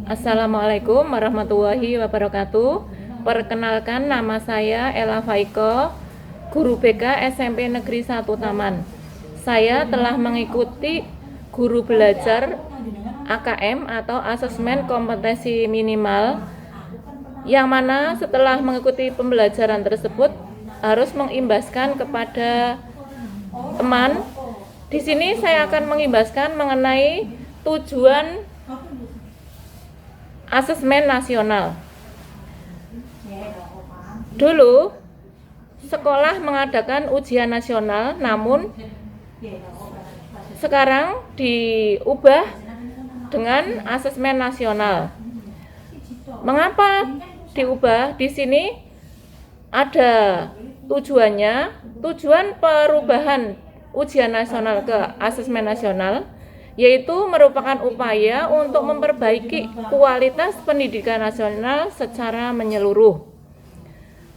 Assalamualaikum warahmatullahi wabarakatuh. Perkenalkan, nama saya Ella Faiko, guru BK SMP Negeri 1 Taman. Saya telah mengikuti guru belajar AKM atau Asesmen Kompetensi Minimal, yang mana setelah mengikuti pembelajaran tersebut harus mengimbaskan kepada teman. Di sini saya akan mengimbaskan mengenai tujuan asesmen nasional. Dulu sekolah mengadakan ujian nasional, namun sekarang diubah dengan asesmen nasional. Mengapa diubah? Di sini ada tujuannya. Tujuan perubahan ujian nasional ke asesmen nasional yaitu merupakan upaya untuk memperbaiki kualitas pendidikan nasional secara menyeluruh.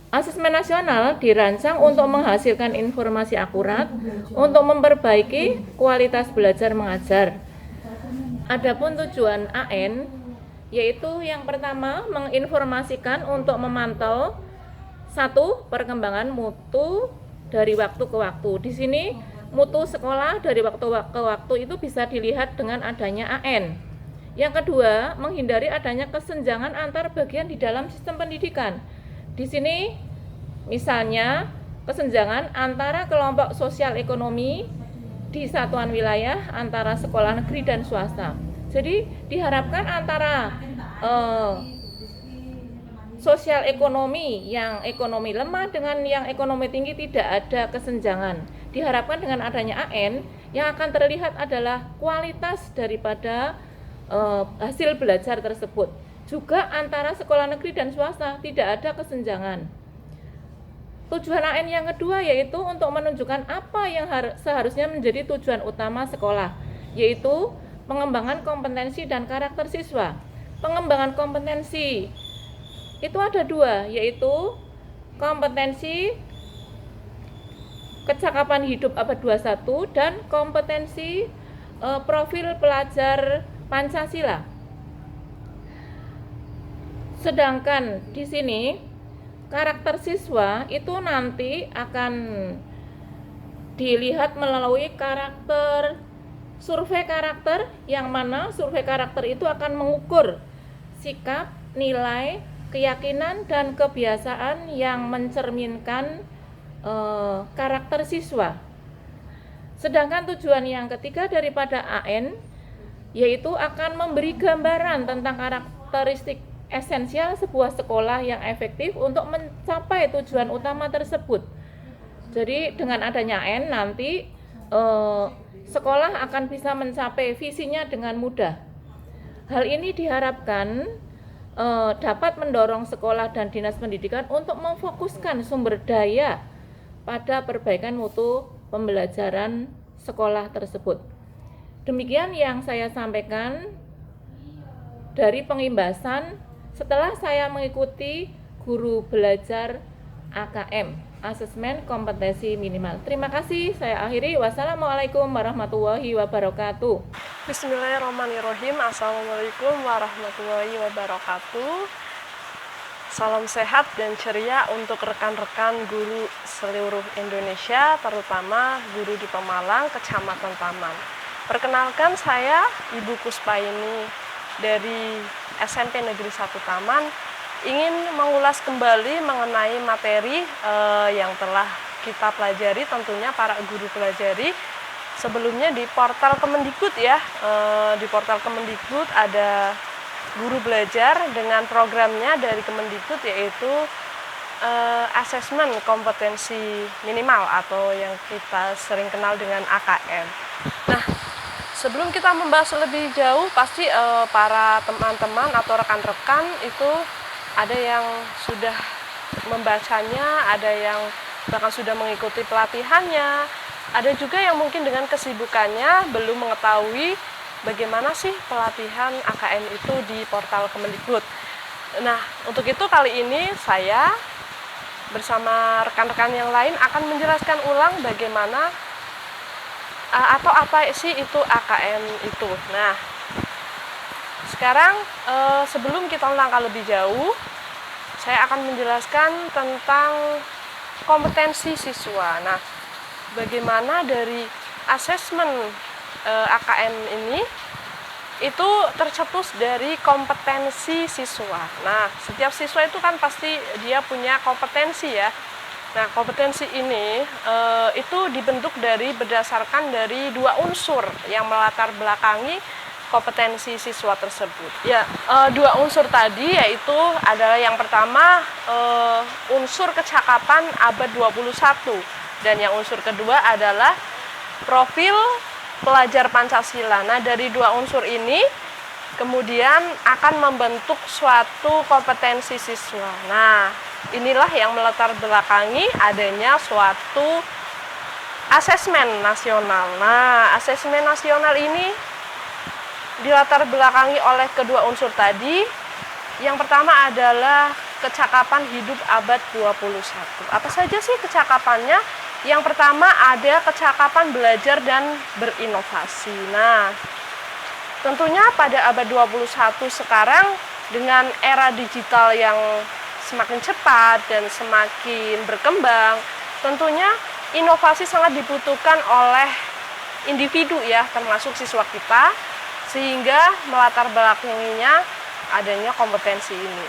Asesmen nasional dirancang untuk menghasilkan informasi akurat untuk memperbaiki kualitas belajar mengajar. Adapun tujuan AN yaitu yang pertama menginformasikan untuk memantau satu, perkembangan mutu dari waktu ke waktu. Di sini mutu sekolah dari waktu ke waktu itu bisa dilihat dengan adanya AN. Yang kedua, menghindari adanya kesenjangan antar bagian di dalam sistem pendidikan. Di sini misalnya kesenjangan antara kelompok sosial ekonomi di satuan wilayah antara sekolah negeri dan swasta. Jadi diharapkan antara sosial ekonomi yang ekonomi lemah dengan yang ekonomi tinggi tidak ada kesenjangan. Diharapkan dengan adanya AN yang akan terlihat adalah kualitas daripada hasil belajar tersebut. Juga antara sekolah negeri dan swasta tidak ada kesenjangan. Tujuan AN yang kedua yaitu untuk menunjukkan apa yang seharusnya menjadi tujuan utama sekolah, yaitu pengembangan kompetensi dan karakter siswa. Pengembangan kompetensi itu ada dua, yaitu kompetensi kecakapan hidup abad 21 dan kompetensi profil pelajar Pancasila. Sedangkan di sini karakter siswa itu nanti akan dilihat melalui survei karakter, yang mana survei karakter itu akan mengukur sikap, nilai, keyakinan dan kebiasaan yang mencerminkan karakter siswa. Sedangkan tujuan yang ketiga daripada AN yaitu akan memberi gambaran tentang karakteristik esensial sebuah sekolah yang efektif untuk mencapai tujuan utama tersebut. Jadi dengan adanya AN nanti sekolah akan bisa mencapai visinya dengan mudah. Hal ini diharapkan dapat mendorong sekolah dan dinas pendidikan untuk memfokuskan sumber daya pada perbaikan mutu pembelajaran sekolah tersebut. Demikian yang saya sampaikan dari pengimbasan setelah saya mengikuti guru belajar AKM, Asesmen Kompetensi Minimal. Terima kasih, saya akhiri. Wassalamualaikum warahmatullahi wabarakatuh. Bismillahirrahmanirrahim. Assalamualaikum warahmatullahi wabarakatuh. Salam sehat dan ceria untuk rekan-rekan guru seluruh Indonesia, terutama guru di Pemalang, Kecamatan Taman. Perkenalkan, saya Ibu Kuspaini dari SMP Negeri 1 Taman, ingin mengulas kembali mengenai materi yang telah kita pelajari, tentunya para guru pelajari sebelumnya di portal Kemendikbud ya. Di portal Kemendikbud ada guru belajar dengan programnya dari Kemendikbud, yaitu asesmen kompetensi minimal atau yang kita sering kenal dengan AKM. Nah, sebelum kita membahas lebih jauh, pasti para teman-teman atau rekan-rekan itu ada yang sudah membacanya, ada yang bahkan sudah mengikuti pelatihannya, ada juga yang mungkin dengan kesibukannya belum mengetahui bagaimana sih pelatihan AKM itu di portal Kemendikbud. Nah, untuk itu kali ini saya bersama rekan-rekan yang lain akan menjelaskan ulang bagaimana atau apa sih itu AKM itu. Nah, sekarang sebelum kita melangkah lebih jauh, saya akan menjelaskan tentang kompetensi siswa. Nah, bagaimana dari asesmen AKM ini itu tercetus dari kompetensi siswa. Nah, setiap siswa itu kan pasti dia punya kompetensi ya. Nah, kompetensi ini itu dibentuk berdasarkan dari dua unsur yang melatar belakangi kompetensi siswa tersebut. Ya, dua unsur tadi yaitu adalah yang pertama unsur kecakapan abad 21 dan yang unsur kedua adalah profil pelajar Pancasila. Nah, dari dua unsur ini kemudian akan membentuk suatu kompetensi siswa. Nah, inilah yang melatar belakangi adanya suatu asesmen nasional. Nah, asesmen nasional ini dilatar belakangi oleh kedua unsur tadi. Yang pertama adalah kecakapan hidup abad 21. Apa saja sih kecakapannya? Yang pertama ada kecakapan belajar dan berinovasi. Nah, tentunya pada abad 21 sekarang dengan era digital yang semakin cepat dan semakin berkembang, tentunya inovasi sangat dibutuhkan oleh individu ya, termasuk siswa kita, sehingga melatar belakanginya adanya kompetensi ini.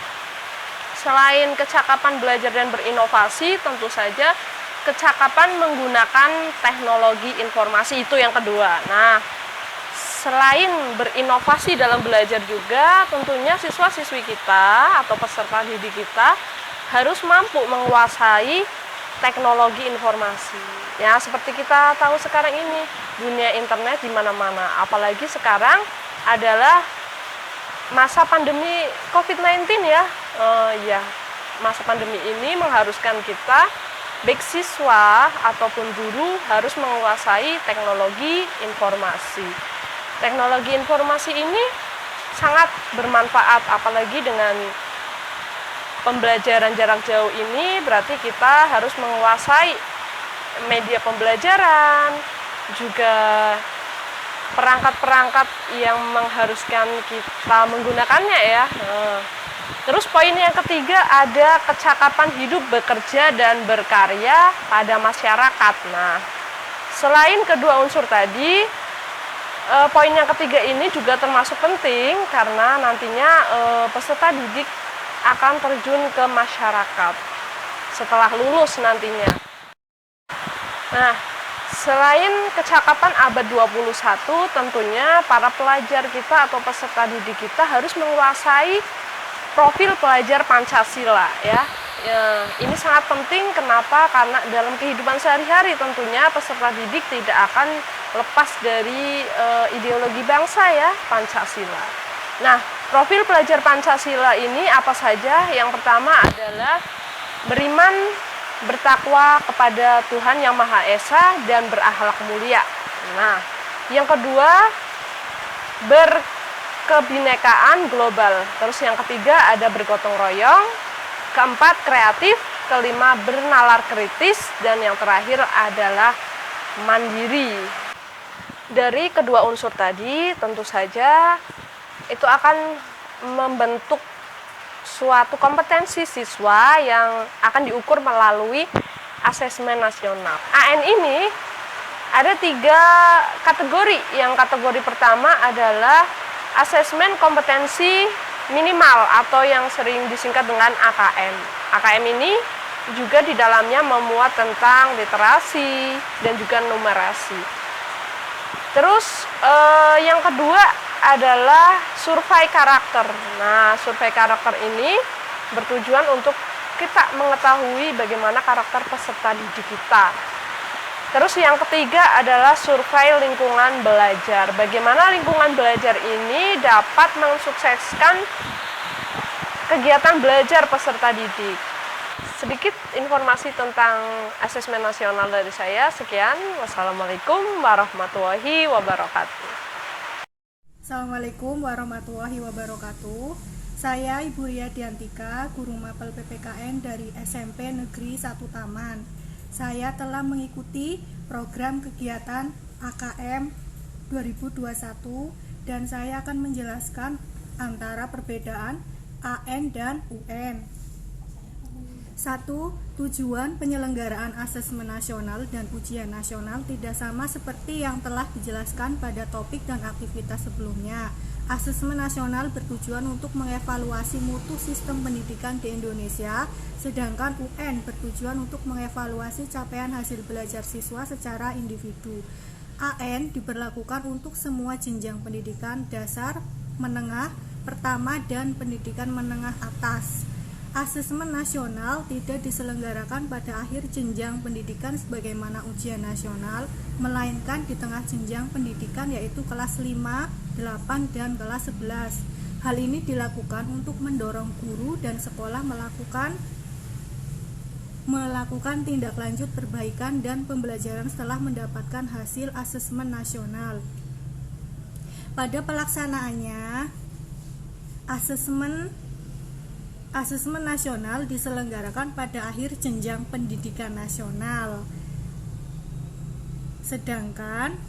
Selain kecakapan belajar dan berinovasi, tentu saja kecakapan menggunakan teknologi informasi itu yang kedua. Nah, selain berinovasi dalam belajar juga, tentunya siswa-siswi kita atau peserta didik kita harus mampu menguasai teknologi informasi. Ya, seperti kita tahu sekarang ini, dunia internet di mana-mana. Apalagi sekarang adalah masa pandemi COVID-19 ya. Masa pandemi ini mengharuskan kita baik siswa ataupun guru harus menguasai teknologi informasi. Teknologi informasi ini sangat bermanfaat, apalagi dengan pembelajaran jarak jauh ini, berarti kita harus menguasai media pembelajaran, juga perangkat-perangkat yang mengharuskan kita menggunakannya ya. Terus poin yang ketiga ada kecakapan hidup bekerja dan berkarya pada masyarakat. Nah, selain kedua unsur tadi, poin yang ketiga ini juga termasuk penting karena nantinya peserta didik akan terjun ke masyarakat setelah lulus nantinya. Nah, selain kecakapan abad 21, tentunya para pelajar kita atau peserta didik kita harus menguasai profil pelajar Pancasila ya. Ini sangat penting, kenapa? Karena dalam kehidupan sehari-hari tentunya peserta didik tidak akan lepas dari ideologi bangsa ya, Pancasila. Nah, profil pelajar Pancasila ini apa saja? Yang pertama adalah beriman, bertakwa kepada Tuhan Yang Maha Esa dan berakhlak mulia. Nah, yang kedua kebinekaan global. Terus yang ketiga ada bergotong royong, keempat kreatif, kelima bernalar kritis, dan yang terakhir adalah mandiri. Dari kedua unsur tadi tentu saja itu akan membentuk suatu kompetensi siswa yang akan diukur melalui asesmen nasional. AN ini ada 3 kategori. Yang kategori pertama adalah asesmen kompetensi minimal atau yang sering disingkat dengan AKM. AKM ini juga di dalamnya memuat tentang literasi dan juga numerasi. Terus yang kedua adalah survei karakter. Nah, survei karakter ini bertujuan untuk kita mengetahui bagaimana karakter peserta didik kita. Terus yang ketiga adalah survei lingkungan belajar. Bagaimana lingkungan belajar ini dapat mensukseskan kegiatan belajar peserta didik. Sedikit informasi tentang asesmen nasional dari saya. Sekian. Wassalamualaikum warahmatullahi wabarakatuh. Assalamualaikum warahmatullahi wabarakatuh. Saya Ibu Ria Diantika, Guru Mapel PPKN dari SMP Negeri 1 Taman. Saya telah mengikuti program kegiatan AKM 2021 dan saya akan menjelaskan antara perbedaan AN dan UN. 1. Tujuan penyelenggaraan asesmen nasional dan ujian nasional tidak sama seperti yang telah dijelaskan pada topik dan aktivitas sebelumnya. Asesmen nasional bertujuan untuk mengevaluasi mutu sistem pendidikan di Indonesia, sedangkan UN bertujuan untuk mengevaluasi capaian hasil belajar siswa secara individu. AN diberlakukan untuk semua jenjang pendidikan dasar, menengah, pertama, dan pendidikan menengah atas. Asesmen nasional tidak diselenggarakan pada akhir jenjang pendidikan sebagaimana ujian nasional, melainkan di tengah jenjang pendidikan yaitu kelas 5, 8, dan kelas 11. Hal ini dilakukan untuk mendorong guru dan sekolah melakukan tindak lanjut perbaikan dan pembelajaran setelah mendapatkan hasil asesmen nasional. Pada pelaksanaannya, Asesmen nasional diselenggarakan pada akhir jenjang pendidikan nasional. Sedangkan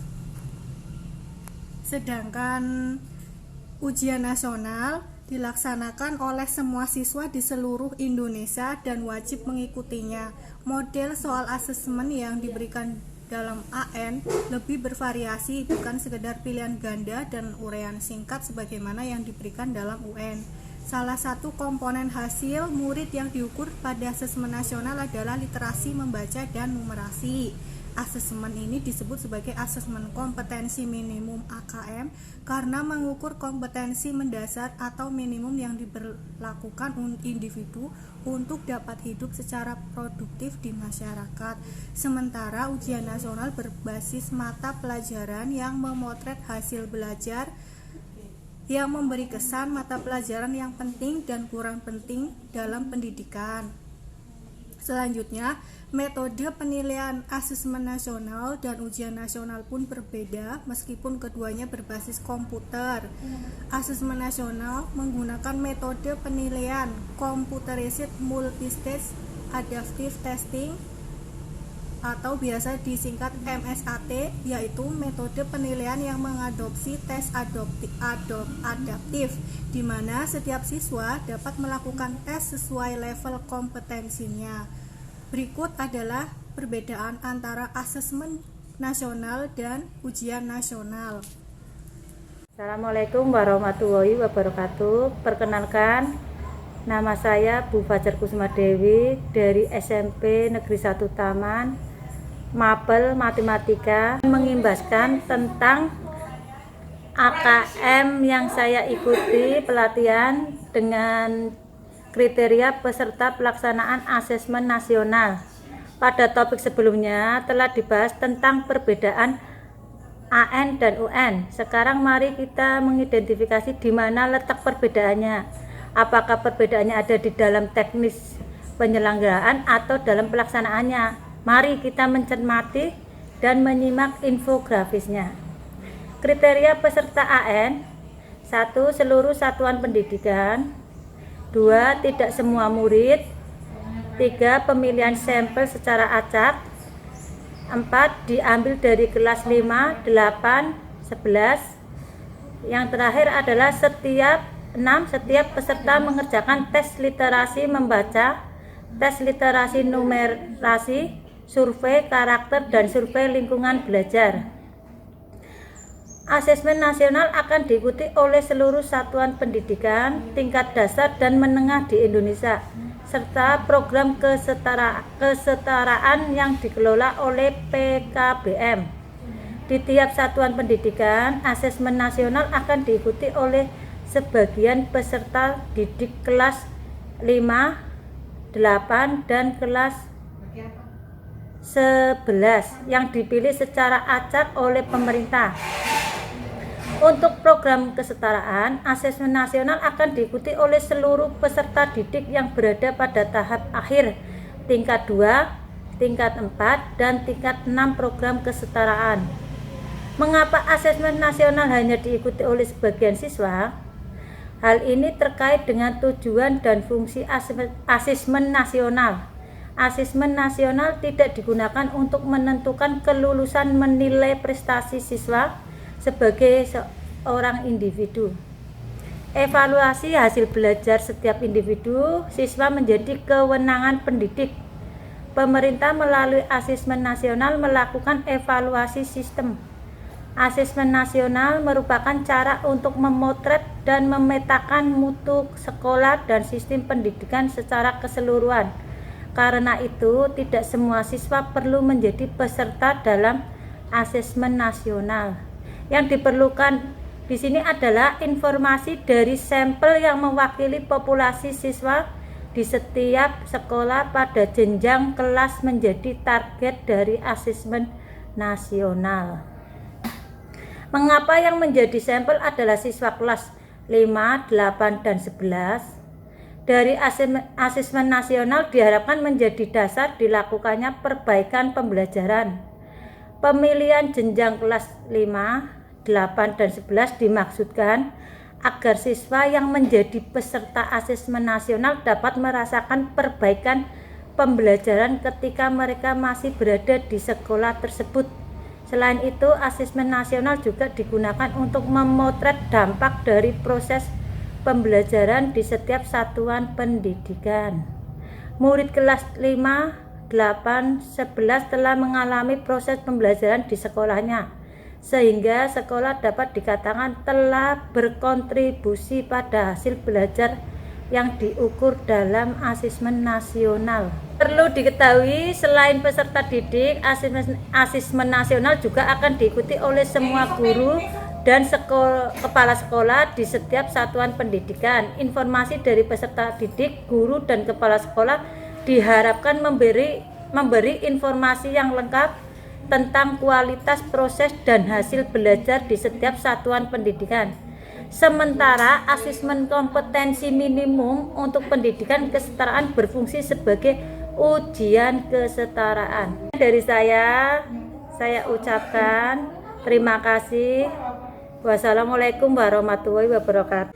ujian nasional dilaksanakan oleh semua siswa di seluruh Indonesia dan wajib mengikutinya. Model soal asesmen yang diberikan dalam AN lebih bervariasi, bukan sekedar pilihan ganda dan uraian singkat sebagaimana yang diberikan dalam UN. Salah satu komponen hasil murid yang diukur pada asesmen nasional adalah literasi membaca dan numerasi. Asesmen ini disebut sebagai asesmen kompetensi minimum AKM karena mengukur kompetensi mendasar atau minimum yang diberlakukan individu untuk dapat hidup secara produktif di masyarakat. Sementara ujian nasional berbasis mata pelajaran yang memotret hasil belajar, yang memberi kesan mata pelajaran yang penting dan kurang penting dalam pendidikan. Selanjutnya, metode penilaian asesmen nasional dan ujian nasional pun berbeda meskipun keduanya berbasis komputer. Asesmen nasional menggunakan metode penilaian Computerized Multistage Adaptive Testing atau biasa disingkat MSAT, yaitu metode penilaian yang mengadopsi tes adaptif, di mana setiap siswa dapat melakukan tes sesuai level kompetensinya. Berikut adalah perbedaan antara asesmen nasional dan ujian nasional. Assalamualaikum warahmatullahi wabarakatuh. Perkenalkan, nama saya Bu Fajar Kusuma Dewi dari SMP Negeri 1 Taman, Mapel Matematika, mengimbaskan tentang AKM yang saya ikuti pelatihan dengan kriteria peserta pelaksanaan asesmen nasional. Pada topik sebelumnya telah dibahas tentang perbedaan AN dan UN. Sekarang mari kita mengidentifikasi di mana letak perbedaannya. Apakah perbedaannya ada di dalam teknis penyelenggaraan atau dalam pelaksanaannya? Mari kita mencermati dan menyimak infografisnya. Kriteria peserta AN: 1. Seluruh satuan pendidikan. 2. Tidak semua murid. 3. Pemilihan sampel secara acak. 4. Diambil dari kelas 5, 8, 11. Yang terakhir adalah setiap peserta mengerjakan tes literasi membaca, tes literasi numerasi, survei karakter, dan survei lingkungan belajar. Asesmen nasional akan diikuti oleh seluruh satuan pendidikan tingkat dasar dan menengah di Indonesia, serta program kesetaraan yang dikelola oleh PKBM. Di tiap satuan pendidikan, asesmen nasional akan diikuti oleh sebagian peserta didik kelas 5, 8, dan kelas 11 yang dipilih secara acak oleh pemerintah. Untuk program kesetaraan, asesmen nasional akan diikuti oleh seluruh peserta didik yang berada pada tahap akhir tingkat 2, tingkat 4, dan tingkat 6 program kesetaraan. Mengapa asesmen nasional hanya diikuti oleh sebagian siswa? Hal ini terkait dengan tujuan dan fungsi asesmen nasional. Asesmen nasional tidak digunakan untuk menentukan kelulusan menilai prestasi siswa sebagai seorang individu. Evaluasi hasil belajar setiap individu siswa menjadi kewenangan pendidik. Pemerintah melalui asesmen nasional melakukan evaluasi sistem. Asesmen nasional merupakan cara untuk memotret dan memetakan mutu sekolah dan sistem pendidikan secara keseluruhan. Karena itu, tidak semua siswa perlu menjadi peserta dalam asesmen nasional. Yang diperlukan di sini adalah informasi dari sampel yang mewakili populasi siswa di setiap sekolah pada jenjang kelas menjadi target dari asesmen nasional. Mengapa yang menjadi sampel adalah siswa kelas 5, 8, dan 11? Dari asesmen nasional diharapkan menjadi dasar dilakukannya perbaikan pembelajaran. Pemilihan jenjang kelas 5, 8, dan 11 dimaksudkan agar siswa yang menjadi peserta asesmen nasional dapat merasakan perbaikan pembelajaran ketika mereka masih berada di sekolah tersebut. Selain itu, asesmen nasional juga digunakan untuk memotret dampak dari proses pembelajaran di setiap satuan pendidikan. Murid kelas 5, 8, 11 telah mengalami proses pembelajaran di sekolahnya, sehingga sekolah dapat dikatakan telah berkontribusi pada hasil belajar yang diukur dalam asesmen nasional. Perlu diketahui, selain peserta didik, asesmen nasional juga akan diikuti oleh semua guru dan kepala sekolah di setiap satuan pendidikan. Informasi dari peserta didik, guru, dan kepala sekolah diharapkan memberi informasi yang lengkap tentang kualitas proses dan hasil belajar di setiap satuan pendidikan. Sementara asesmen kompetensi minimum untuk pendidikan kesetaraan berfungsi sebagai ujian kesetaraan. Dari saya ucapkan terima kasih. Wassalamualaikum warahmatullahi wabarakatuh.